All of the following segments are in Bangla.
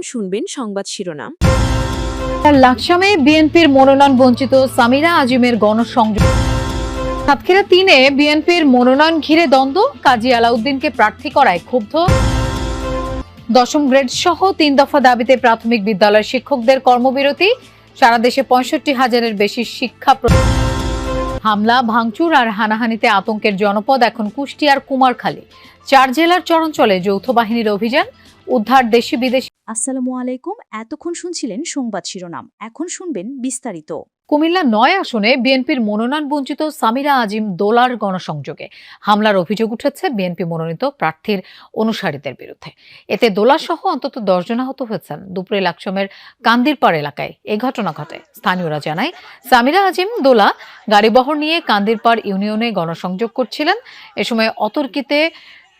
শুনবেন সংবাদ শিরোনাম। লাকসামে বিএনপির মনোনয়ন বঞ্চিত সামিরা আজিমের গণসংযোগ। সাতক্ষীরা 3-এ বিএনপির মনোনয়ন ঘিরে দ্বন্দ্ব, কাজী আলাউদ্দিনকে প্রার্থী করায় ক্ষুব্ধ। 10ম গ্রেড সহ 3 দফা দাবিতে প্রাথমিক বিদ্যালয়ের শিক্ষকদের কর্মবিরতি। সারা দেশে 65,000-এর বেশি শিক্ষা হামলা, ভাঙচুর আর হানাহানিতে আতঙ্কের জনপদ এখন কুষ্টিয়ার কুমারখালী। 4 জেলার চরাঞ্চলে যৌথ বাহিনীর অভিযান, উদ্ধার দেশি বিদেশি। আসসালামু আলাইকুম। এতক্ষণ শুনছিলেন সংবাদ শিরোনাম, এখন শুনবেন বিস্তারিত। কুমিল্লা 9 আসনে বিএনপির মনোনয়ন বঞ্চিত সামিরা আজিম দোলার গণসংযোগে হামলার অভিযোগ উঠেছে বিএনপি মনোনীত প্রার্থীর অনুসারীদের বিরুদ্ধে। এতে দোলা সহ অন্তত 10 জন আহত হয়েছেন। দুপুরে লাকসামের কান্দিরপাড় এলাকায় এই ঘটনা ঘটে। স্থানীয়রা জানায়, সামিরা আজিম দোলা গাড়িবহর নিয়ে কান্দিরপাড় ইউনিয়নে গণসংযোগ করছিলেন। এ সময় অতর্কিতে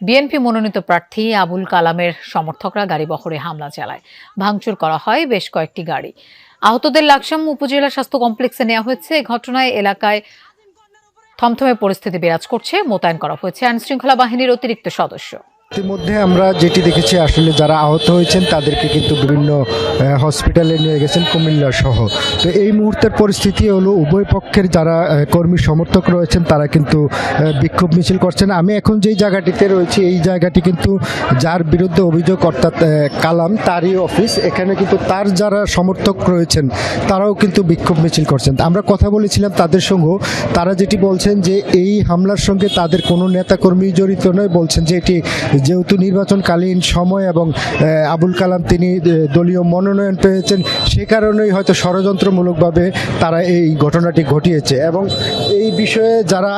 বিএনপি মনোনীত প্রার্থী আবুল কালামের সমর্থকরা গাড়িবহরে হামলা চালায়। ভাঙচুর করা হয় বেশ কয়েকটি গাড়ি। আহতদের লাকসাম উপজেলা স্বাস্থ্য কমপ্লেক্সে নেওয়া হয়েছে। ঘটনায় এলাকায় থমথমে পরিস্থিতি বিরাজ করছে। মোতায়েন করা হয়েছে আইনশৃঙ্খলা বাহিনীর অতিরিক্ত সদস্য। ইতিমধ্যে আমরা যেটি দেখেছি, আসলে যারা আহত হয়েছেন তাদেরকে কিন্তু বিভিন্ন হসপিটালে নিয়ে গেছেন কুমিল্লা সহ। তো এই মুহূর্তের পরিস্থিতি হলো, উভয় পক্ষের যারা কর্মী সমর্থক রয়েছেন তারা কিন্তু বিক্ষোভ মিছিল করছেন। আমি এখন যেই জায়গাটিতে রয়েছি, এই জায়গাটি কিন্তু যার বিরুদ্ধে অভিযোগ, অর্থাৎ কালাম, তারই অফিস। এখানে কিন্তু তার যারা সমর্থক রয়েছেন তারাও কিন্তু বিক্ষোভ মিছিল করছেন। আমরা কথা বলেছিলাম তাদের সঙ্গে, তারা যেটি বলছেন যে এই হামলার সঙ্গে তাদের কোনো নেতাকর্মী জড়িত নয়। বলছেন যে এটি যেহেতু নির্বাচনকালীন সময় এবং আবুল কালাম তিনি দলীয় মনোনয়ন পেয়েছেন, সে কারণেই হয়তো ষড়যন্ত্রমূলকভাবে তারা এই ঘটনাটি ঘটিয়েছে। এবং এই বিষয়ে যারা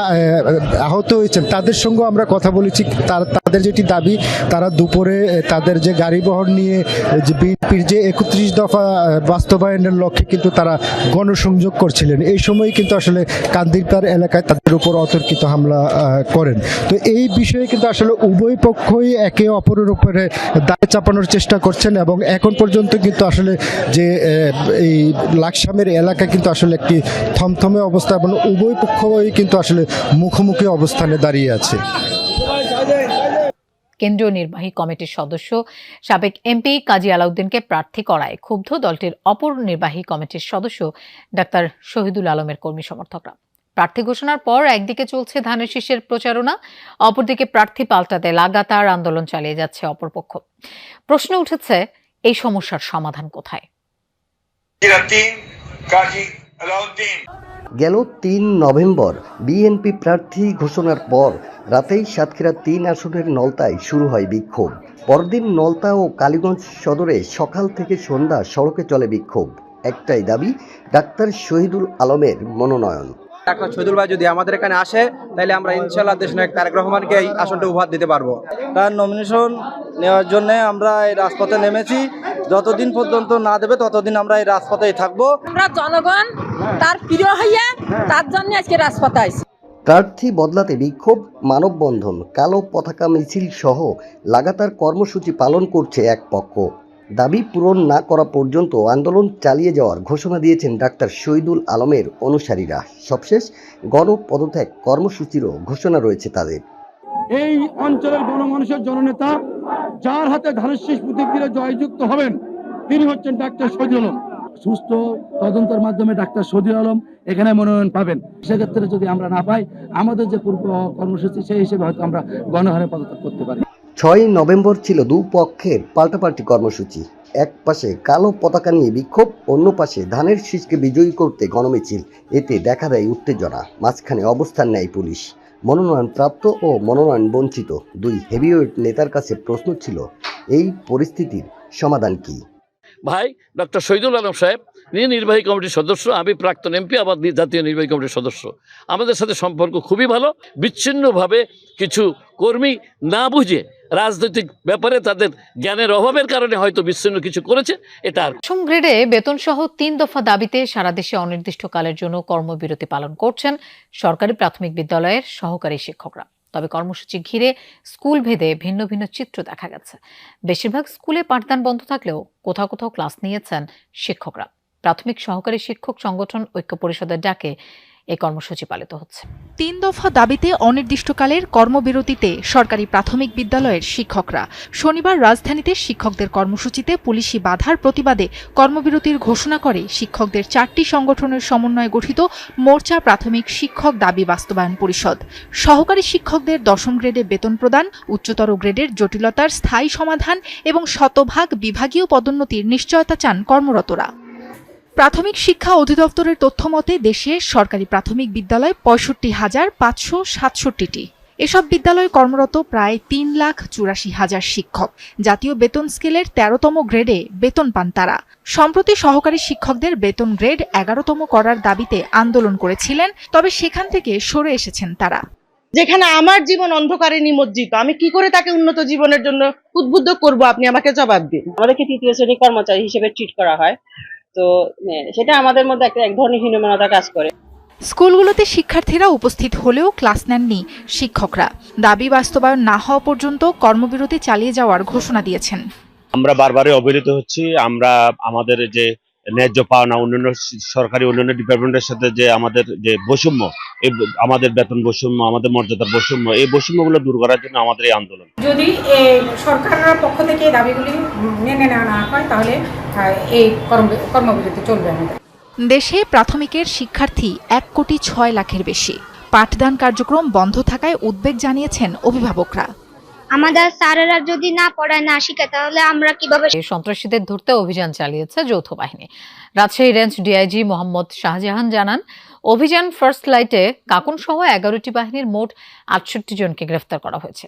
আহত হয়েছেন তাদের সঙ্গেও আমরা কথা বলেছি। তাদের যেটি দাবি, তারা দুপুরে তাদের যে গাড়িবহর নিয়ে যে বিএনপির যে 31 দফা বাস্তবায়নের লক্ষ্যে কিন্তু তারা গণসংযোগ করছিলেন। এই সময় কিন্তু আসলে কান্দিরপাড় এলাকায় তাদের উপর অতর্কিত হামলা করেন। তো এই বিষয়ে কিন্তু আসলে উভয় পক্ষই একে অপরের উপরে দায় চাপানোর চেষ্টা করছেন। এবং এখন পর্যন্ত কিন্তু আসলে যে এই লাকসামের এলাকা কিন্তু আসলে একটি থমথমে অবস্থা, এবং উভয় পক্ষই কিন্তু আসলে মুখোমুখি অবস্থানে দাঁড়িয়ে আছে। কেন্দ্রীয় নির্বাহী কমিটির সদস্য সাবেক এমপি কাজী আলাউদ্দিনকে প্রার্থী করায় ক্ষুব্ধ দলটির অপর নির্বাহী কমিটির সদস্য ডাক্তার শহীদুল আলমের কর্মী সমর্থকরা। প্রার্থী ঘোষণার পর একদিকে চলছে ধানের শীষের প্রচারণা, অপরদিকে প্রার্থী পাল্টাতে লাগাতার আন্দোলন চালিয়ে যাচ্ছে অপরপক্ষ। প্রশ্ন উঠেছে, এই সমস্যার সমাধান কোথায়? গেল 3 নভেম্বর বিএনপি প্রার্থী ঘোষণার পর রাতেই সাতক্ষীরা 3 আসনের নলতায় শুরু হয় বিক্ষোভ। পরদিন নলতা ও কালীগঞ্জ সদরে সকাল থেকে সন্ধ্যা সড়কে চলে বিক্ষোভ। একটাই দাবি, ডাক্তার শহীদুল আলমের মনোনয়ন। ডাক্তার শহীদুল ভাই যদি আমাদের এখানে আসে, তাহলে আমরা ইনশাআল্লাহ দেশনায়ক তারেক রহমানকে এই আসনটা উপহার দিতে পারবো। তার নমিনেশন নেওয়ার জন্য আমরা এই রাজপথে নেমেছি। যতদিন পর্যন্ত না দেবে ততদিন আমরা এই রাজপথেই থাকবো। আমরা জনগণ তার প্রিয় হইয়া তার জন্য আজকে রাজপথে আইছি। প্রার্থী বদলাতে বিক্ষোভ, মানববন্ধন, কালো পতাকা মিছিল সহ লাগাতার কর্মসূচি পালন করছে এক পক্ষ। দাবি পূরণ না করা পর্যন্ত আন্দোলন চালিয়ে যাওয়ার ঘোষণা দিয়েছেন ডাক্তার শহীদুল আলমের অনুসারীরা। সবশেষ গণপদত্যাগ কর্মসূচিরও ঘোষণা রয়েছে তাদের। এই অঞ্চলের গণমানুষের জননেতা, যার হাতে ধানের শীষ প্রতীক দিয়ে জয়যুক্ত হবেন, তিনি হচ্ছেন ডাক্তার শহীদুল আলম। সুস্থ তদন্তের মাধ্যমে ডাক্তার শহীদুল আলম এখানে মনোনয়ন পাবেন। সেক্ষেত্রে যদি আমরা না পাই, আমাদের যে পূর্ব কর্মসূচি সেই হিসেবে হয়তো আমরা গণহারে পদত্যাগ করতে পারি। 6 নভেম্বর ছিল দুপক্ষের পাল্টাপাল্টি কর্মসূচি। এক পাশে কালো পতাকা নিয়ে বিক্ষোভ, অন্য পাশে ধানের শীষকে বিজয়ী করতে গণমিছিল। এতে দেখা দেয় উত্তেজনা, মাঝখানে অবস্থান নেয় পুলিশ। মনোনয়নপ্রাপ্ত ও মনোনয়ন বঞ্চিত 2 হেভিওয়েট নেতার কাছে প্রশ্ন ছিল, এই পরিস্থিতির সমাধান কি? ভাই ডক্টর শহীদুল আলম সাহেব নির্বাহী কমিটির সদস্য, আমি প্রাক্তন এমপি, আবার জাতীয় নির্বাহী কমিটির সদস্য। আমাদের সাথে সম্পর্ক খুবই ভালো। বিচ্ছিন্নভাবে কিছু কর্মী না বুঝে রাজনৈতিক ব্যাপারে তাদের জ্ঞানের অভাবের কারণে হয়তো বিচ্ছিন্ন কিছু করেছে। এটা 8ম গ্রেডে বেতন সহ 3 দফা দাবিতে সারা দেশে অনির্দিষ্টকালের জন্য কর্মবিরতি পালন করছেন সরকারি প্রাথমিক বিদ্যালয়ের সহকারী শিক্ষকরা। তবে কর্মসূচি ঘিরে স্কুল ভেদে ভিন্ন ভিন্ন চিত্র দেখা গেছে। বেশিরভাগ স্কুলে পাঠদান বন্ধ থাকলেও কোথাও কোথাও ক্লাস নিয়েছেন শিক্ষকরা। প্রাথমিক সহকারী শিক্ষক সংগঠন ঐক্য পরিষদের ডাকে এই কর্মসূচি পালিত হচ্ছে। ৩ দফা দাবিতে অনির্দিষ্টকালের কর্মবিরতিতে সরকারি প্রাথমিক বিদ্যালয়ের শিক্ষকরা। শনিবার রাজধানীতে শিক্ষকদের কর্মসূচিতে পুলিশি বাধার প্রতিবাদে কর্মবিরতির ঘোষণা করে শিক্ষকদের 4টি সংগঠনের সমন্বয়ে গঠিত মোর্চা প্রাথমিক শিক্ষক দাবি বাস্তবায়ন পরিষদ। সহকারী শিক্ষকদের 10ম গ্রেডে বেতন প্রদান, উচ্চতর গ্রেডের জটিলতার স্থায়ী সমাধান এবং শতভাগ বিভাগীয় পদোন্নতির নিশ্চয়তা চান কর্মরতরা। প্রাথমিক শিক্ষা অধিদপ্তরের তথ্যমতে দেশে সরকারি প্রাথমিক বিদ্যালয় 65,567টি। এসব বিদ্যালয়ে কর্মরত প্রায় 3,84,000 শিক্ষক। জাতীয় বেতন স্কেলের 13তম গ্রেডে বেতন পান তারা। সম্প্রতি সহকারী শিক্ষকদের বেতন গ্রেড 11তম করার দাবিতে আন্দোলন করেছিলেন, তবে সেখান থেকে সরে এসেছেন তারা। যেখানে আমার জীবন অন্ধকারে নিমজ্জিত, আমি কি করে তাকে উন্নত জীবনের জন্য উদ্বুদ্ধ করব, আপনি আমাকে জবাব দিন। আমাদেরকে 3য় শ্রেণীর কর্মচারী হিসেবে ট্রিট করা হয়, তো সেটা আমাদের মধ্যে এক ধরনের হীনমন্যতা কাজ করে। স্কুলগুলোতে শিক্ষার্থীরা উপস্থিত হলেও ক্লাস নেননি শিক্ষকরা। দাবি বাস্তবায়ন না হওয়া পর্যন্ত কর্মবিরতি চালিয়ে যাওয়ার ঘোষণা দিয়েছেন। আমরা বারবারই অবহেলিত হচ্ছি। আমরা আমাদের যে ন্যায্য পাওনা অন্যান্য সরকারি অন্যান্য ডিপার্টমেন্টের সাথে যে আমাদের যে বৈষম্য, এই আমাদের বেতন বৈষম্য, আমাদের মর্যাদার বৈষম্য, এই বৈষম্যগুলো দূর করার জন্য আমাদের এই আন্দোলন। যদি সরকারের পক্ষ থেকে এই দাবিগুলি মেনে নেওয়া না হয় তাহলে এই কর্মবিরতি চলবে আমাদের। দেশে প্রাথমিকের শিক্ষার্থী 1,06,00,000-এর বেশি। পাঠদান কার্যক্রম বন্ধ থাকায় উদ্বেগ জানিয়েছেন অভিভাবকরা। আমাদের স্যারেরা যদি না পড়ায় না শিখায় তাহলে আমরা কিভাবে? সন্ত্রাসীদের ধরতে অভিযান চালিয়েছে যৌথ বাহিনী। রাজশাহী রেঞ্জ ডিআইজি মোহাম্মদ শাহজাহান জানান, অভিযান ফার্স্ট লাইটে কাকুন সহ 11টি বাহিনীর মোট 68 জনকে গ্রেফতার করা হয়েছে।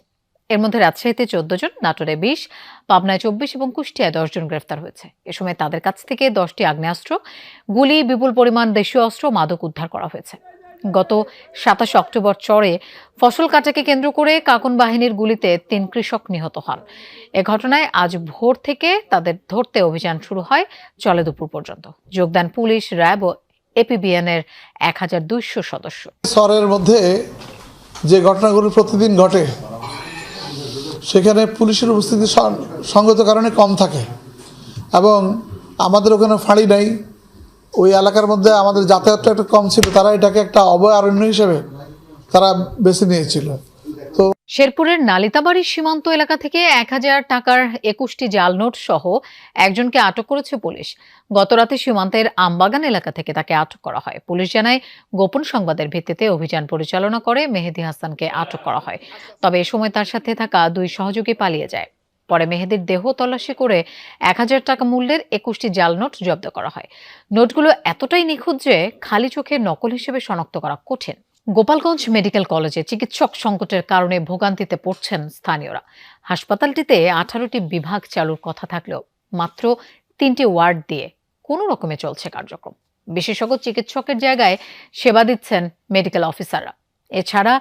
এর মধ্যে রাজশাহীতে 14 জন, নাটোরে 20, পাবনায় 24 এবং কুষ্টিয়ায় 10 জন গ্রেফতার হয়েছে। এ সময় তাদের কাছ থেকে 10টি আগ্নেয়াস্ত্র, গুলি, বিপুল পরিমাণ দেশীয় অস্ত্র, মাদক উদ্ধার করা হয়েছে। গত 27 অক্টোবর চরে ফসল কাটাকে কেন্দ্র করে কাকুন বাহিনীর গুলিতে 3 কৃষক নিহত হন। এ ঘটনায় আজ ভোর থেকে তাদের ধরতে অভিযান শুরু হয়, চলে দুপুর পর্যন্ত। যোগদান পুলিশ, র্যাব ও এপিবিএন এর 1200 সদস্য। চরের মধ্যে যে ঘটনাগুলো প্রতিদিন ঘটে সেখানে পুলিশের উপস্থিতি সঙ্গত কারণে কম থাকে এবং আমাদের ওখানে ফাঁড়ি নাই। ওই এলাকার মধ্যে আমাদের যাতায়াতটা একটু কম ছিল, তারা এটাকে একটা অভয়ারণ্য হিসেবে তারা বেছে নিয়েছিল। তো শেরপুরের নালিতাবাড়ি সীমান্ত এলাকা থেকে 1000 টাকার 21টি জাল নোট সহ একজনকে আটক করেছে পুলিশ। গতরাতে সীমান্তের আমবাগান এলাকা থেকে তাকে আটক করা হয়। পুলিশ জানায়, গোপন সংবাদের ভিত্তিতে অভিযান পরিচালনা করে মেহেদী হাসানকে আটক করা হয়। তবে এ সময় তার সাথে থাকা 2 সহযোগী পালিয়ে যায়। পরে মেহেদীর দেহ তল্লাশি করে 1000 টাকা মূল্যের 21টি জাল নোট জব্দ করা হয়। নোটগুলো এতটাই নিখুঁত যে খালি চোখে নকল হিসেবে শনাক্ত করা কঠিন। গোপালগঞ্জ মেডিকেল কলেজে চিকিৎসক সংকটের কারণে ভোগান্তিতে পড়ছেন স্থানীয়রা। হাসপাতালটিতে 18টি বিভাগ চালুর কথা থাকলেও মাত্র 3টি ওয়ার্ড দিয়ে কোনো রকমে চলছে কার্যক্রম। বিশেষজ্ঞ চিকিৎসকের জায়গায় সেবা দিচ্ছেন মেডিকেল অফিসাররা। এছাড়া